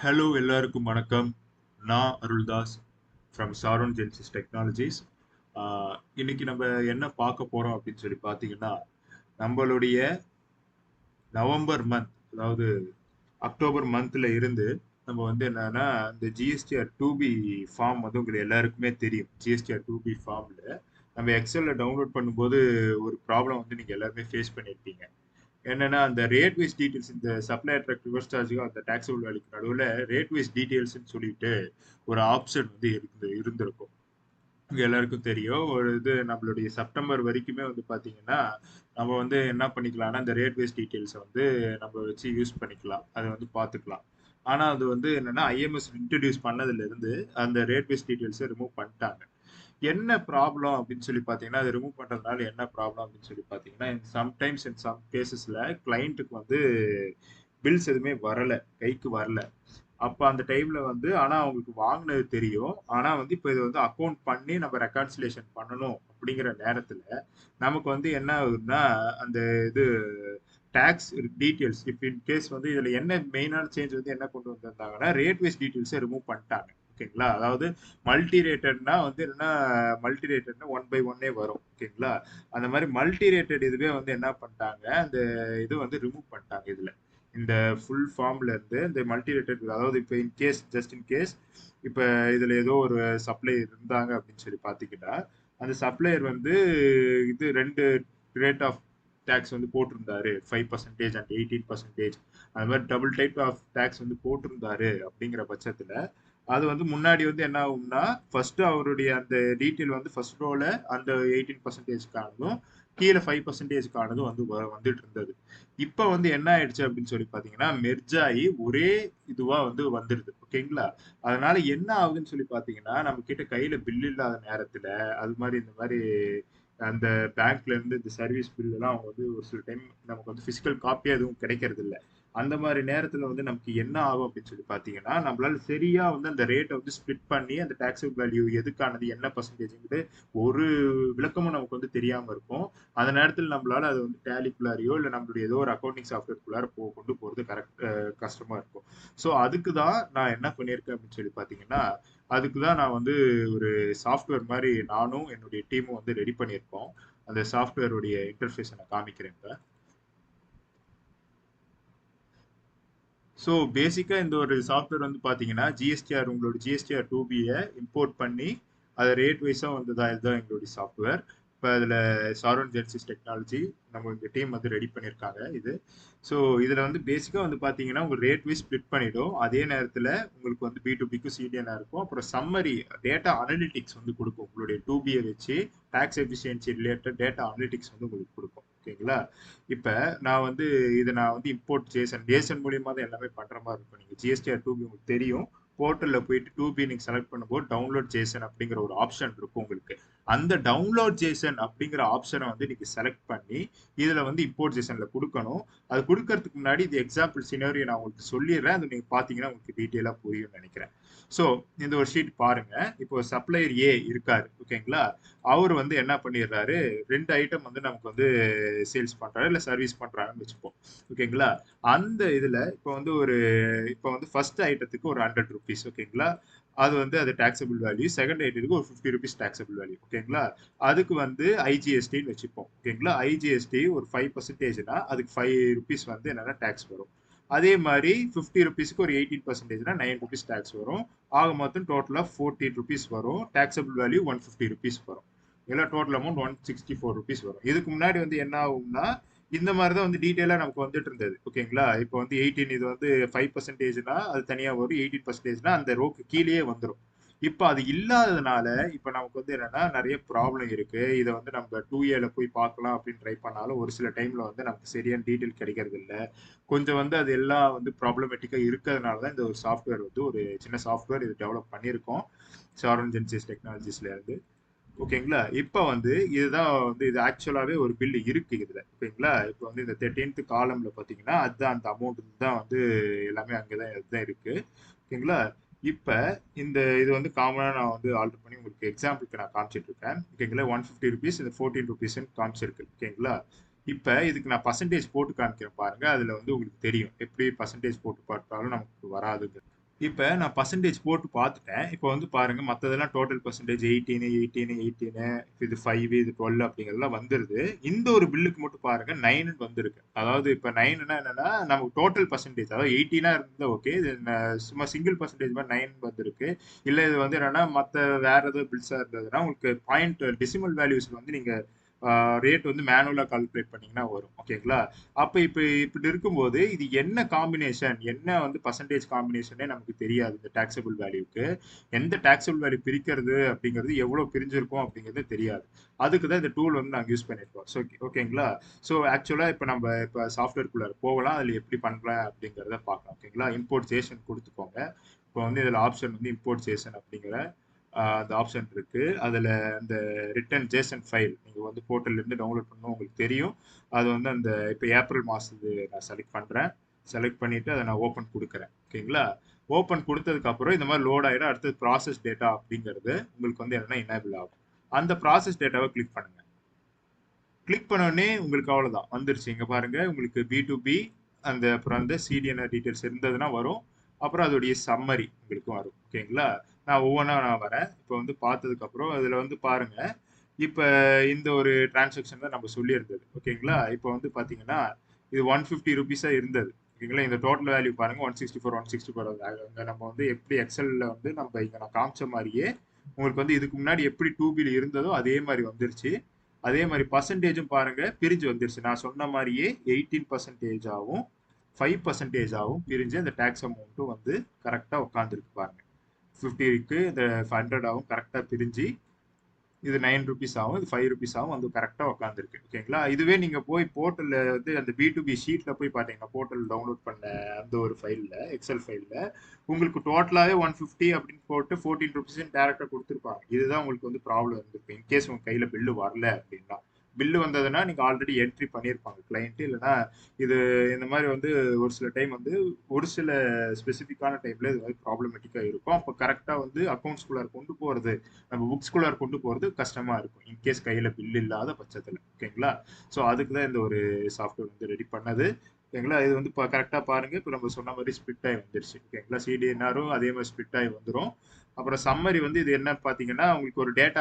Hello எல்லாருக்கும் வணக்கம். நான் Aruldas from Sharon Genesis Technologies. இன்னைக்கு நம்ம என்ன பார்க்க போறோம் அப்படின்னு சொல்லி பார்த்தீங்கன்னா, நம்மளுடைய நவம்பர் மந்த், அதாவது அக்டோபர் மந்த்ல இருந்து நம்ம வந்து என்னன்னா இந்த ஜிஎஸ்டிஆர் டூ பி ஃபார்ம் வந்து உங்களுக்கு எல்லாருக்குமே தெரியும். ஜிஎஸ்டிஆர் டூ பி ஃபார்ம்ல நம்ம எக்ஸல்ல டவுன்லோட் பண்ணும்போது ஒரு ப்ராப்ளம் வந்து நீங்க எல்லாருமே ஃபேஸ் பண்ணியிருப்பீங்க. என்னன்னா அந்த ரேட் வைஸ் டீடைல்ஸ், இந்த சப்ளை அட்ராக்ட் ரிவர்ஸ் சார்ஜுக்கும் அந்த டாக்ஸபிள் வேல்யூக்கு நடுவில் ரேட் வைஸ் டீடைல்ஸ்னு சொல்லிட்டு ஒரு ஆப்ஷன் வந்து இருந்திருக்கும். உங்க எல்லாருக்கும் தெரியும். ஒரு இது நம்மளுடைய செப்டம்பர் வரைக்குமே வந்து பாத்தீங்கன்னா நம்ம வந்து என்ன பண்ணிக்கலாம்னா இந்த ரேட் வைஸ் டீடைல்ஸை வந்து நம்ம வச்சு யூஸ் பண்ணிக்கலாம், அதை வந்து பார்த்துக்கலாம். ஆனா அது வந்து என்னன்னா ஐஎம்எஸ் இன்ட்ரடியூஸ் பண்ணதுல இருந்து அந்த ரேட் வைஸ் டீடைல்ஸை ரிமூவ் பண்ணிட்டாங்க. என்ன ப்ராப்ளம் அப்படின்னு சொல்லி பார்த்தீங்கன்னா, அது ரிமூவ் பண்றதுனால என்ன ப்ராப்ளம் அப்படின்னு சொல்லி பார்த்தீங்கன்னா, சம்டைம்ஸ் இன் சம் கேசஸ்ல கிளையண்ட்டுக்கு வந்து பில்ஸ் எதுவுமே வரல, கைக்கு வரல. அப்ப அந்த டைம்ல வந்து ஆனா அவங்களுக்கு வாங்குனது தெரியும். ஆனா வந்து இப்ப இது வந்து அக்கவுண்ட் பண்ணி நம்ம ரெக்கான்சிலேஷன் பண்ணணும் அப்படிங்கிற நேரத்துல, நமக்கு வந்து என்ன ஆகுதுன்னா, அந்த இது டாக்ஸ் டீடைல்ஸ் இப்ப இன் கேஸ் வந்து இதுல என்ன மெயினான சேஞ்ச் வந்து என்ன கொண்டு வந்திருந்தாங்கன்னா, ரேட் வைஸ் டீடைல்ஸை ரிமூவ் பண்ணிட்டாங்க. ஓகேங்களா? அதாவது மல்டி ரேட்டட்னா வந்து என்னன்னா, மல்டி ரேட்டட்னா ஒன் பை ஒன்னே வரும். ஓகேங்களா? அந்த மாதிரி மல்டி ரேட்டட் இதுவே வந்து என்ன பண்ணிட்டாங்க, அந்த இது வந்து ரிமூவ் பண்ணிட்டாங்க இதுல. இந்த ஃபுல் ஃபார்ம்ல இருந்து இந்த மல்டி ரேட்டட், அதாவது இப்போ in case just in case இப்போ இதுல ஏதோ ஒரு சப்ளையர் இருந்தாங்க அப்படின்னு சொல்லி பார்த்தீங்கன்னா, அந்த சப்ளையர் வந்து இது ரெண்டு ரேட் ஆஃப் டேக்ஸ் வந்து போட்டிருந்தாரு, 5% அண்ட் 18%. அது மாதிரி டபுள் டைப் ஆஃப் டேக்ஸ் வந்து போட்டிருந்தாரு அப்படிங்கிற பட்சத்துல அது வந்து முன்னாடி வந்து என்ன ஆகும்னா, ஃபர்ஸ்ட் அவருடைய அந்த டீட்டெயில் வந்து ஃபர்ஸ்ட் ரோல அந்த 18%க்கானதும் கீழே 5%க்கானதும் வந்து வந்துட்டு இருந்தது. இப்ப வந்து என்ன ஆயிடுச்சு அப்படின்னு சொல்லி பாத்தீங்கன்னா, மெர்ஜ் ஆகி ஒரே இதுவா வந்து வந்துருது. ஓகேங்களா? அதனால என்ன ஆகுதுன்னு சொல்லி பாத்தீங்கன்னா, நம்ம கிட்ட கையில பில் இல்லாத நேரத்துல அது மாதிரி இந்த மாதிரி அந்த பேங்க்ல இருந்து இந்த சர்வீஸ் பில் எல்லாம் அவங்க வந்து ஒரு சில டைம் நமக்கு வந்து பிசிக்கல் காப்பியா எதுவும் கிடைக்கிறது இல்ல. அந்த மாதிரி நேரத்துல வந்து நமக்கு என்ன ஆகும் அப்படின்னு சொல்லி பாத்தீங்கன்னா, நம்மளால சரியா வந்து அந்த ரேட்டை வந்து ஸ்பிளிட் பண்ணி அந்த டாக்ஸபிள் வேல்யூ எதுக்கானது என்ன பர்சன்டேஜ்ங்கிறது ஒரு விளக்கமும் நமக்கு வந்து தெரியாம இருக்கும். அந்த நேரத்தில் நம்மளால அது வந்து டேலிக்குள்ளாரியோ இல்ல நம்மளுடைய ஏதோ ஒரு அக்கௌண்டிங் சாஃப்ட்வேர்க்குள்ளார கொண்டு போறது கரெக்ட் கஷ்டமா இருக்கும். ஸோ அதுக்கு தான் நான் என்ன பண்ணியிருக்கேன் அப்படின்னு சொல்லி பார்த்தீங்கன்னா, அதுக்கு தான் நான் வந்து ஒரு சாஃப்ட்வேர் மாதிரி நானும் என்னுடைய டீமும் வந்து ரெடி பண்ணியிருக்கோம். அந்த சாஃப்ட்வேருடைய இன்டர்ஃபேஸை நான் காமிக்கிறேன் இப்ப. ஸோ பேசிக்கா இந்த ஒரு சாஃப்ட்வேர் வந்து பாத்தீங்கன்னா ஜிஎஸ்டிஆர், உங்களோட ஜிஎஸ்டிஆர் டூ பியை இம்போர்ட் பண்ணி அதை ரேட் வைஸா வந்ததா இதுதான் எங்களுடைய சாஃப்ட்வேர். இப்போ அதில் சாரோன் ஜென்சிஸ் டெக்னாலஜி நம்ம இந்த டீம் வந்து ரெடி பண்ணியிருக்காங்க இது. ஸோ இதில் வந்து பேசிக்காக வந்து பார்த்தீங்கன்னா உங்கள் ரேட் வைஸ் ஸ்ப்ளிட் பண்ணிடும். அதே நேரத்தில் உங்களுக்கு வந்து பி டு பிக்கும் சிடிஎனாக இருக்கும். அப்புறம் சம்மரி டேட்டா அனலிட்டிக்ஸ் வந்து கொடுக்கும். உங்களுடைய டூ பியை வச்சு tax efficiency related data analytics வந்து உங்களுக்கு கொடுக்கும். ஓகேங்களா? இப்ப நான் வந்து இம்போர்ட் ஜேசன் மூலியமா தான் எல்லாமே பண்ற மாதிரி இருக்கும். நீங்க ஜிஎஸ்டிஆர் டூ பி உங்களுக்கு தெரியும். போர்ட்டல்ல போயிட்டு டூ பி நீங்க செலக்ட் பண்ணும்போது டவுன்லோட் ஜேசன் அப்படிங்கிற ஒரு ஆப்ஷன் இருக்கும் உங்களுக்கு. அந்த டவுன்லோட் ஜேசன் அப்படிங்கிற ஆப்ஷனை வந்து நீங்க செலக்ட் பண்ணி இதுல வந்து இம்போர்ட் ஜேசன்ல கொடுக்கணும். அது கொடுக்கறதுக்கு முன்னாடி இது எக்ஸாம்பிள் சினாரியோ நான் உங்களுக்கு சொல்லிடுறேன். அது நீங்க பாத்தீங்கன்னா உங்களுக்கு டீட்டெயிலா புரியும்னு நினைக்கிறேன். ஸோ இந்த ஒரு ஷீட் பாருங்க. இப்போ சப்ளையர் ஏ இருக்காரு. ஓகேங்களா? அவர் வந்து என்ன பண்ணிடுறாரு, ரெண்டு ஐட்டம் வந்து நமக்கு வந்து சேல்ஸ் பண்றாரு இல்ல சர்வீஸ் பண்றாங்கன்னு வச்சுப்போம். ஓகேங்களா? அந்த இதுல இப்போ வந்து ஃபர்ஸ்ட் ஐட்டத்துக்கு ஒரு 100 ருபீஸ். ஓகேங்களா? அது வந்து அது டாக்ஸபிள் வேல்யூ. செகண்ட் ஐட்டத்துக்கு ஒரு 50 ருபீஸ் டாக்ஸபிள் வேல்யூ. ஓகேங்களா? அதுக்கு வந்து ஐஜிஎஸ்டின்னு வச்சுப்போம். ஓகேங்களா? ஐஜிஎஸ்டி ஒரு 5%னா அதுக்கு 5 ருபீஸ் வந்து என்னன்னா டாக்ஸ் வரும். அதே மாதிரி 50 ருபீஸ்க்கு ஒரு 18%னா 9 ருபீஸ் டாக்ஸ் வரும். ஆக மொத்தம் டோட்டலா 14 ருபீஸ் வரும். டாக்ஸபிள் வேல்யூ 150 ருபீஸ் வரும். எல்லாம் டோட்டல் அமௌண்ட் 164 ருபீஸ் வரும். இதுக்கு முன்னாடி வந்து என்ன ஆகும்னா, இந்த மாதிரி தான் வந்து டீட்டெயிலா நமக்கு வந்துட்டு இருந்தது. ஓகேங்களா? இப்போ வந்து 18 இது வந்து 5%னா அது தனியா வரும். 18%னா அந்த ரோக்கு கீழேயே வந்துரும். இப்ப அது இல்லாததுனால இப்ப நமக்கு வந்து என்னன்னா நிறைய ப்ராப்ளம் இருக்கு. இதை வந்து நம்ம 2ஏல போய் பார்க்கலாம் அப்படின்னு ட்ரை பண்ணாலும் ஒரு சில டைம்ல வந்து நமக்கு சரியான டீட்டெயில் கிடைக்கிறது இல்ல. கொஞ்சம் வந்து அது எல்லாம் வந்து ப்ராப்ளமேட்டிக்கா இருக்கிறதுனால தான் இந்த ஒரு சாஃப்ட்வேர் வந்து ஒரு சின்ன சாஃப்ட்வேர் இது டெவலப் பண்ணியிருக்கோம். சாரன் ஜென்சிஸ் டெக்னாலஜிஸ்ல இருந்து. ஓகேங்களா? இப்ப வந்து இதுதான் வந்து இது ஆக்சுவலாவே ஒரு பில் இருக்கு இதுல. ஓகேங்களா? இப்ப வந்து இந்த 13th காலம்ல பாத்தீங்கன்னா, அதுதான் அந்த அமௌண்ட் தான் வந்து எல்லாமே அங்கதான் இதுதான் இருக்கு. ஓகேங்களா? இப்ப இது வந்து காமனா நான் வந்து ஆல்டர் பண்ணி உங்களுக்கு எக்ஸாம்பிளுக்கு நான் காமிச்சிட்டு இருக்கேன். ஓகேங்களா? 150 ருபீஸ் இந்த 14 ருபீஸ்ன்னு காமிச்சிருக்கு. ஓகேங்களா? இப்ப இதுக்கு நான் பர்சன்டேஜ் போட்டு காமிக்கிறேன் பாருங்க. அதுல வந்து உங்களுக்கு தெரியும். எப்படி பர்சன்டேஜ் போட்டு பார்த்தாலும் நமக்கு வராது. இப்ப நான் பர்சன்டேஜ் போட்டு பார்த்துட்டேன். இப்ப வந்து பாருங்க மத்ததெல்லாம் டோட்டல் பர்சன்டேஜ் 18, 18, 18 இது 5 இது 12 அப்படிங்கிறதெல்லாம் வந்துருது. இந்த ஒரு பில்லுக்கு மட்டும் பாருங்க 9 வந்திருக்கு. அதாவது இப்ப 9ன்னா என்னன்னா நமக்கு டோட்டல் பர்சன்டேஜ் அதாவது 18 இருந்தா ஓகே. இது சும்மா சிங்கிள் பர்சன்டேஜ் மாதிரி 9 வந்திருக்கு. இல்ல இது வந்து என்னன்னா மத்த வேற ஏதாவது பில்ஸா இருந்ததுன்னா உங்களுக்கு பாயிண்ட் டெசிமல் வேல்யூஸ் வந்து நீங்க ரேட் வந்து மேனுவலா கால்குலேட் பண்ணீங்கன்னா வரும். ஓகேங்களா? அப்ப இப்படி இருக்கும்போது இது என்ன காம்பினேஷன் என்ன வந்து பர்சன்டேஜ் காம்பினேஷனே நமக்கு தெரியாது இந்த டாக்ஸபிள் வேல்யூக்கு எந்த டாக்ஸபிள் வேல்யூ பிரிக்கிறது அப்படிங்கிறது எவ்வளவு பிரிஞ்சிருக்கும் அப்படிங்கிறது தெரியாது அதுக்கு தான் இந்த டூல் வந்து நாங்கள் யூஸ் பண்ணிருக்கோம் ஸோ ஓகேங்களா ஸோ ஆக்சுவலா இப்போ நம்ம இப்போ சாஃப்ட்வேர்க்குள்ள போகலாம் அதில் எப்படி பண்ணலாம் அப்படிங்கிறத பார்க்கலாம் ஓகேங்களா இம்போர்ட் சேஷன் கொடுத்துக்கோங்க இப்போ வந்து இதில் ஆப்ஷன் வந்து இம்போர்ட் சேஷன் அப்படிங்கிற அந்த ஆப்ஷன் இருக்கு அதில் அந்த ரிட்டன் ஜேசன் ஃபைல் நீங்கள் வந்து போர்ட்டல்ல இருந்து டவுன்லோட் பண்ணணும் உங்களுக்கு தெரியும் அது வந்து அந்த இப்போ ஏப்ரல் மாதத்துக்கு நான் செலக்ட் பண்ணுறேன் செலக்ட் பண்ணிவிட்டு அதை நான் ஓப்பன் கொடுக்குறேன் ஓகேங்களா ஓப்பன் கொடுத்ததுக்கு அப்புறம் இந்த மாதிரி லோட் ஆகிடும் அடுத்தது ப்ராசஸ் டேட்டா அப்படிங்கிறது உங்களுக்கு வந்து என்னன்னா எனேபிள் ஆகும் அந்த ப்ராசஸ் டேட்டாவை கிளிக் பண்ணுங்க கிளிக் பண்ணோடனே உங்களுக்கு அவ்வளோதான் வந்துருச்சு இங்கே பாருங்க உங்களுக்கு பி டு பி அந்த அப்புறம் அந்த சிடிஎன்ஆர் டீட்டெயில்ஸ் இருந்ததுன்னா வரும் அப்புறம் அதோடைய சம்மரி உங்களுக்கு வரும் ஓகேங்களா நான் ஒவ்வொன்றா நான் வரேன் இப்போ வந்து பார்த்ததுக்கு அப்புறம் அதில் வந்து பாருங்க இப்போ இந்த ஒரு டிரான்சாக்ஷன் தான் நம்ம சொல்லியிருந்தது ஓகேங்களா இப்போ வந்து பார்த்தீங்கன்னா இது 150 ருபீஸாக இருந்தது ஓகேங்களா இந்த டோட்டல் வேல்யூ பாருங்க 164 அங்கே நம்ம வந்து எப்படி எக்ஸல்ல வந்து நம்ம இங்கே நான் காமிச்ச மாதிரியே உங்களுக்கு வந்து இதுக்கு முன்னாடி எப்படி 2பில இருந்ததோ அதே மாதிரி வந்துருச்சு அதே மாதிரி பர்சன்டேஜும் பாருங்க பிரிஞ்சு வந்துருச்சு நான் சொன்ன மாதிரியே 18% 5% பிரிஞ்சு அந்த டேக்ஸ் அமௌண்ட்டும் வந்து கரெக்டாக உட்காந்துருக்கு பாருங்க 50க்கு இந்த 100 கரெக்டாக பிரிஞ்சு இது 9 ருபீஸ் ஆகும் இது 5 ருபீஸ் ஆகும் வந்து கரெக்டாக உட்காந்துருக்கு ஓகேங்களா இதுவே நீங்கள் போய் போர்ட்டலில் வந்து அந்த பி ஷீட்டில் போய் பார்த்தீங்கன்னா போர்ட்டல் டவுன்லோட் பண்ண அந்த ஒரு ஃபைலில் எக்ஸல் ஃபைலில் உங்களுக்கு டோட்டலாகவே 150 அப்படின்னு போட்டு 14 ருபீஸ் டேரெக்டாக கொடுத்துருப்பாங்க இதுதான் உங்களுக்கு வந்து ப்ராப்ளம் இருந்திருக்கு இன்கேஸ் உங்கள் கையில் பில்லு வரல அப்படின்னா பில்லு வந்ததுன்னா நீங்கள் ஆல்ரெடி என்ட்ரி பண்ணியிருப்பாங்க கிளைண்ட்டு இல்லைன்னா இது இந்த மாதிரி வந்து ஒரு சில டைம் வந்து ஒரு சில ஸ்பெசிஃபிக்கான டைமில் இது மாதிரி ப்ராப்ளமேட்டிக்காக இருக்கும் அப்போ கரெக்டாக வந்து அக்கௌண்ட்ஸ்குள்ளார கொண்டு போகிறது நம்ம புக்ஸ்குள்ளார கொண்டு போகிறது கஷ்டமாக இருக்கும் இன்கேஸ் கையில் பில் இல்லாத பட்சத்தில் ஓகேங்களா ஸோ அதுக்கு தான் இந்த ஒரு சாஃப்ட்வேர் வந்து ரெடி பண்ணது ஓகேங்களா இது வந்து இப்போ கரெக்டாக பாருங்க இப்போ நம்ம சொன்ன மாதிரி ஸ்பிட் ஆகி வந்துருச்சு ஓகேங்களா சிடிஎன்ஆரும் அதே மாதிரி ஸ்பிட் ஆகி வந்துடும் அப்புறம் சம்மரி வந்து இது என்ன பார்த்தீங்கன்னா உங்களுக்கு ஒரு டேட்டா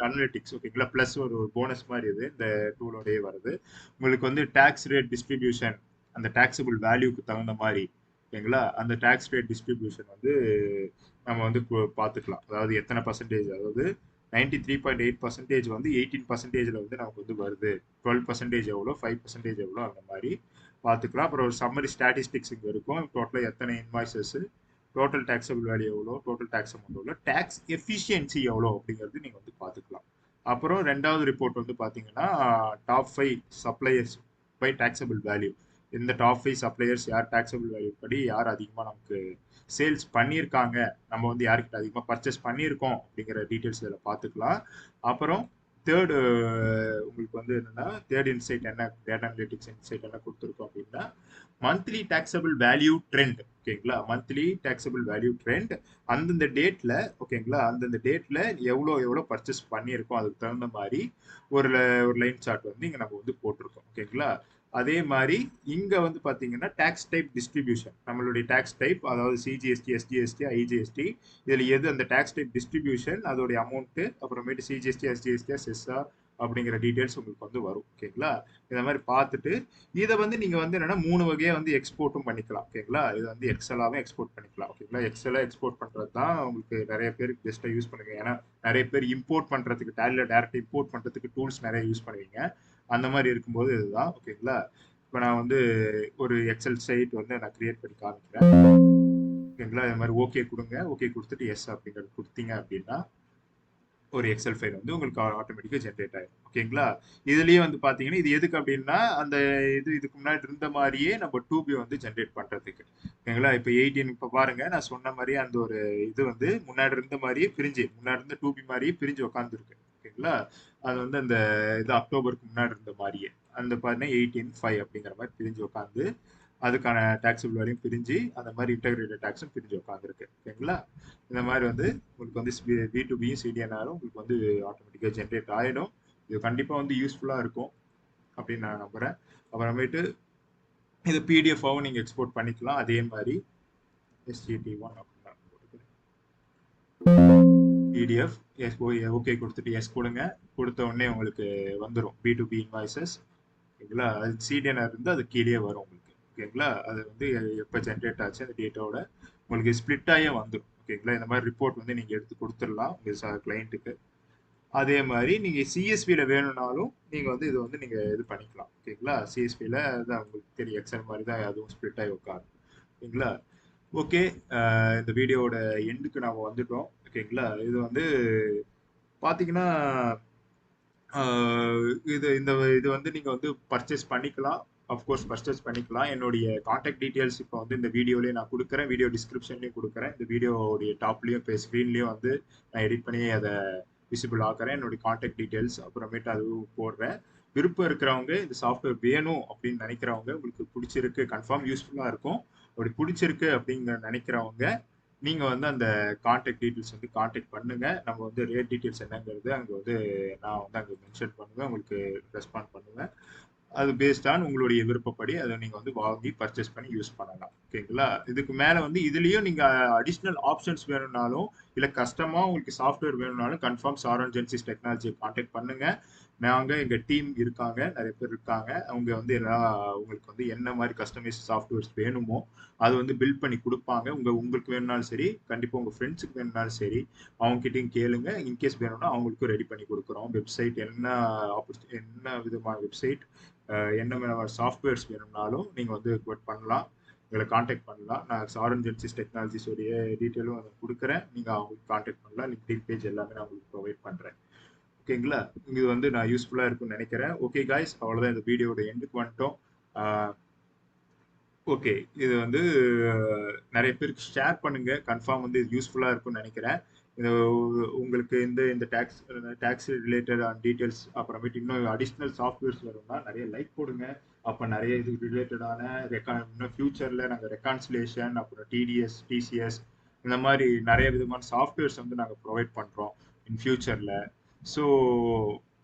அனலிட்டிக்ஸ் ஓகேங்களா ப்ளஸ் ஒரு போனஸ் மாதிரி இது இந்த டூலோடய வருது உங்களுக்கு வந்து டேக்ஸ் ரேட் டிஸ்ட்ரிபியூஷன் அந்த டேக்ஸபிள் வேல்யூக்கு தகுந்த மாதிரி ஓகேங்களா அந்த டேக்ஸ் ரேட் டிஸ்ட்ரிபியூஷன் வந்து நம்ம வந்து பார்த்துக்கலாம் அதாவது எத்தனை பர்சன்டேஜ் அதாவது 93.8% வந்து 18%ல வந்து நமக்கு வந்து வருது 12% எவ்வளோ 5% எவ்வளோ அந்த மாதிரி பார்த்துக்கலாம் அப்புறம் ஒரு சம்மரி ஸ்டாட்டிஸ்டிக்ஸ் இங்கே இருக்கும் டோட்டலாக எத்தனை இன்வாய்சஸ் டோட்டல் டேக்ஸபிள் வேல்யூ எவ்வளோ டோட்டல் டேக்ஸ் அமௌண்ட் எவ்வளோ டேக்ஸ் எஃபிஷியன்சி எவ்வளோ அப்படிங்கிறது நீங்கள் வந்து பார்த்துக்கலாம் அப்புறம் ரெண்டாவது ரிப்போர்ட் வந்து பார்த்தீங்கன்னா top 5 suppliers by taxable value இந்த டாப் 5 சப்ளையர்ஸ் யார் டேக்ஸபிள் வேல்யூ படி யார் அதிகமாக நமக்கு சேல்ஸ் பண்ணியிருக்காங்க நம்ம வந்து யார்கிட்ட அதிகமாக பர்ச்சேஸ் பண்ணியிருக்கோம் அப்படிங்கிற டீட்டெயில்ஸ் இதில் பார்த்துக்கலாம் அப்புறம் தேர்டு உங்களுக்கு வந்து என்னன்னா தேர்ட் இன்சைட் என்ன டேட்டா அனலிட்டிக்ஸ் இன்சைட் என்ன கொடுத்துருக்கோம் அப்படின்னா மந்த்லி டேக்ஸபிள் வேல்யூ ட்ரெண்ட் ஓகேங்களா மந்த்லி டேக்ஸபிள் வேல்யூ ட்ரெண்ட் அந்தந்த டேட்ல ஓகேங்களா அந்தந்த டேட்ல எவ்வளோ பர்ச்சேஸ் பண்ணியிருக்கோம் அதுக்கு தகுந்த மாதிரி ஒரு ஒரு லைன் சார்ட் வந்து இங்கே நம்ம வந்து போட்டிருக்கோம் ஓகேங்களா அதே மாதிரி இங்க வந்து பாத்தீங்கன்னா டாக்ஸ் டைப் டிஸ்ட்ரிபியூஷன் நம்மளுடைய டாக்ஸ் டைப் அதாவது சிஜிஎஸ்டி எஸ்டிஎஸ்டி ஐஜிஎஸ்டி இதுல எது அந்த டாக்ஸ் டைப் டிஸ்ட்ரிபியூஷன் அதோடைய அமௌண்ட் அப்புறமேட்டு சிஜிஎஸ்டி எஸ்டிஎஸ்டி செஸ்ஆர் அப்படிங்கிற டீடைல்ஸ் உங்களுக்கு வந்து வரும் ஓகேங்களா இந்த மாதிரி பார்த்துட்டு இதை வந்து நீங்க வந்து என்னன்னா 3 வகையா வந்து எக்ஸ்போர்ட்டும் பண்ணிக்கலாம் ஓகேங்களா இது வந்து எக்ஸலாவும் எக்ஸ்போர்ட் பண்ணிக்கலாம் ஓகேங்களா எக்ஸலா எக்ஸ்போர்ட் பண்றது தான் உங்களுக்கு நிறைய பேருக்கு பெஸ்ட்டா யூஸ் பண்ணுவீங்க ஏன்னா நிறைய பேர் இம்போர்ட் பண்றதுக்கு டேலியில் டேரக்ட் இம்போர்ட் பண்றதுக்கு டூல்ஸ் நிறைய யூஸ் பண்ணுவீங்க அந்த மாதிரி இருக்கும்போது இதுதான் ஓகேங்களா இப்போ நான் வந்து ஒரு எக்ஸல் சைட் வந்து நான் கிரியேட் பண்ணி காமிக்கிறேன் ஓகேங்களா இது மாதிரி ஓகே கொடுங்க ஓகே கொடுத்துட்டு எஸ் அப்படிங்கிறது கொடுத்தீங்க அப்படின்னா ஒரு எக்ஸல் ஃபைல் வந்து உங்களுக்கு ஆட்டோமேட்டிக்காக ஜென்ரேட் ஆயிடும் ஓகேங்களா இதுலயே வந்து பாத்தீங்கன்னா இது எதுக்கு அப்படின்னா அந்த இதுக்கு முன்னாடி இருந்த மாதிரியே நம்ம 2B வந்து ஜென்ரேட் பண்றதுக்கு ஓகேங்களா இப்போ 18 இப்போ பாருங்க நான் சொன்ன மாதிரி அந்த ஒரு இது வந்து முன்னாடி இருந்த மாதிரியே பிரிஞ்சு முன்னாடி இருந்த 2B மாதிரியே பிரிஞ்சு உட்காந்துருக்கு ஓகேங்களா அது வந்து அந்த இது அக்டோபருக்கு முன்னாடி இருந்த மாதிரியே அந்த பாத்தீங்கன்னா 18/5 அப்படிங்கிற மாதிரி பிரிஞ்சு உட்காந்து அதுக்கான டாக்ஸபிள் வேலையும் பிரிஞ்சு அந்த மாதிரி இன்டகிரேட்டட் டாக்ஸும் பிரிஞ்சு உட்காந்துருக்கு ஓகேங்களா இந்த மாதிரி வந்து உங்களுக்கு வந்து B2Bயும் சிடிஎன்ஆரும் உங்களுக்கு வந்து ஆட்டோமேட்டிக்காக ஜென்ரேட் ஆகிடும் இது கண்டிப்பாக வந்து யூஸ்ஃபுல்லாக இருக்கும் அப்படின்னு நான் நம்புகிறேன் அப்புறமேட்டு இது பிடிஎஃபாகவும் நீங்கள் எக்ஸ்போர்ட் பண்ணிக்கலாம் அதே மாதிரி SGT1 பிடிஎஃப் எஸ் ஓகே கொடுத்துட்டு எஸ் கொடுங்க. கொடுத்த உடனே உங்களுக்கு வந்துடும் பி2பி இன்வாய்சஸ். ஓகேங்களா? அது சிடிஎன்ஆர் இருந்து அது கீழே வரும் உங்களுக்கு. ஓகேங்களா? அது வந்து எப்போ ஜென்ரேட் ஆச்சு அந்த டேட்டாவோட உங்களுக்கு ஸ்ப்ளிட் ஆகியே வந்துடும். ஓகேங்களா? இந்த மாதிரி ரிப்போர்ட் வந்து நீங்கள் எடுத்து கொடுத்துடலாம் உங்கள் கிளைண்ட்டுக்கு. அதே மாதிரி நீங்கள் சிஎஸ்பியில் வேணும்னாலும் நீங்கள் வந்து இது வந்து நீங்கள் இது பண்ணிக்கலாம். ஓகேங்களா? சிஎஸ்பியில் தான் உங்களுக்கு தெரியும், எக்ஸல் மாதிரி தான் அதுவும் ஸ்ப்ளிட் ஆகி உட்காரும். ஓகேங்களா? ஓகே, இந்த வீடியோவோட எண்டுக்கு நாம் வந்துட்டோம். ஓகேங்களா? இது வந்து பார்த்தீங்கன்னா இது இந்த இது வந்து நீங்கள் வந்து பர்ச்சேஸ் பண்ணிக்கலாம். அஃப்கோர்ஸ் பர்ச்சேஸ் பண்ணிக்கலாம். என்னுடைய காண்டாக்ட் டீட்டெயில்ஸ் இப்போ வந்து இந்த வீடியோலேயே நான் கொடுக்குறேன், வீடியோ டிஸ்கிரிப்ஷன்லேயும் கொடுக்குறேன், இந்த வீடியோடைய டாப்லேயும் இப்போ ஸ்க்ரீன்லேயும் வந்து நான் எடிட் பண்ணி அதை விசிபிள் ஆக்குறேன். என்னுடைய காண்டாக்ட் டீட்டெயில்ஸ் அப்புறமேட்டு அதுவும் போடுறேன். விருப்பம் இருக்கிறவங்க இந்த சாஃப்ட்வேர் வேணும் அப்படின்னு நினைக்கிறவங்க, உங்களுக்கு பிடிச்சிருக்கு, கன்ஃபார்ம் யூஸ்ஃபுல்லாக இருக்கும், அப்படி பிடிச்சிருக்கு அப்படிங்கிற நினைக்கிறவங்க நீங்கள் வந்து அந்த காண்டாக்ட் டீட்டெயில்ஸ் வந்து காண்டாக்ட் பண்ணுங்க. நம்ம வந்து ரேட் டீட்டெயில்ஸ் என்னங்கிறது அங்கே வந்து நான் வந்து அங்கே மென்ஷன் பண்ணுவேன், உங்களுக்கு ரெஸ்பாண்ட் பண்ணுவேன். அது பேஸ்ட் ஆன் உங்களுடைய விருப்பப்படி அதை நீங்கள் வந்து வாங்கி பர்ச்சேஸ் பண்ணி யூஸ் பண்ணலாம். ஓகேங்களா? இதுக்கு மேலே வந்து இதுலேயும் நீங்கள் அடிஷ்னல் ஆப்ஷன்ஸ் வேணும்னாலும் இல்லை கஸ்டமாக உங்களுக்கு சாஃப்ட்வேர் வேணும்னாலும் கன்ஃபார்ம் சாரோன் ஜென்சிஸ் டெக்னாலஜியை காண்டாக்ட் பண்ணுங்க. நாங்கள் எங்கள் டீம் இருக்காங்க, நிறைய பேர் இருக்காங்க. அவங்க வந்து எல்லாம் உங்களுக்கு வந்து என்ன மாதிரி கஸ்டமைஸ் சாஃப்ட்வேர்ஸ் வேணுமோ அது வந்து பில்ட் பண்ணி கொடுப்பாங்க. உங்களுக்கு வேணும்னாலும் சரி, கண்டிப்பாக உங்கள் ஃப்ரெண்ட்ஸுக்கு வேணும்னாலும் சரி, அவங்ககிட்டயும் கேளுங்க. இன்கேஸ் வேணும்னா அவங்களுக்கும் ரெடி பண்ணி கொடுக்குறோம். வெப்சைட் என்ன விதமான வெப்சைட், என்ன விதமான சாஃப்ட்வேர்ஸ் வேணும்னாலும் நீங்கள் வந்து பண்ணலாம், எங்களை காண்டாக்ட் பண்ணலாம். நான் சாரோன் ஜென்சிஸ் டெக்னாலஜிஸோடைய டீட்டெயிலும் அதை கொடுக்குறேன். நீங்கள் அவங்களுக்கு காண்டாக்ட் பண்ணலாம். லிங்க்டின் பேஜ் எல்லாமே நான் உங்களுக்கு ப்ரொவைட் பண்ணுறேன். ஓகேங்களா? இது வந்து நான் யூஸ்ஃபுல்லாக இருக்கும்னு நினைக்கிறேன். ஓகே காய்ஸ், அவ்வளோதான், இந்த வீடியோட எண்டுக்கு வந்துட்டோம். ஓகே, இது வந்து நிறைய பேருக்கு ஷேர் பண்ணுங்க. கன்ஃபார்ம் வந்து இது யூஸ்ஃபுல்லாக இருக்கும்னு நினைக்கிறேன். இது உங்களுக்கு இந்த டேக்ஸ் ரிலேட்டட் டீட்டெயில்ஸ் அப்புறமேட்டு இன்னும் அடிஷ்னல் சாஃப்ட்வேர்ஸ் வரும்னா நிறைய லைக் போடுங்க. அப்போ நிறைய இது ரிலேட்டடான இன்னும் ஃபியூச்சரில் நாங்கள் ரெக்கான்சிலேஷன் அப்புறம் டிடிஎஸ் டிசிஎஸ் இந்த மாதிரி நிறைய விதமான சாஃப்ட்வேர்ஸ் வந்து நாங்கள் ப்ரொவைட் பண்ணுறோம் இன் ஃபியூச்சரில். ஸோ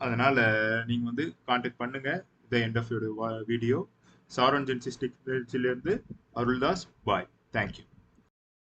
அதனால் நீங்கள் வந்து காண்டாக்ட் பண்ணுங்கள். The end of your video. Sharon Genesis டெக்னாலஜிலேருந்து அருள்தாஸ். பாய். தேங்க்யூ.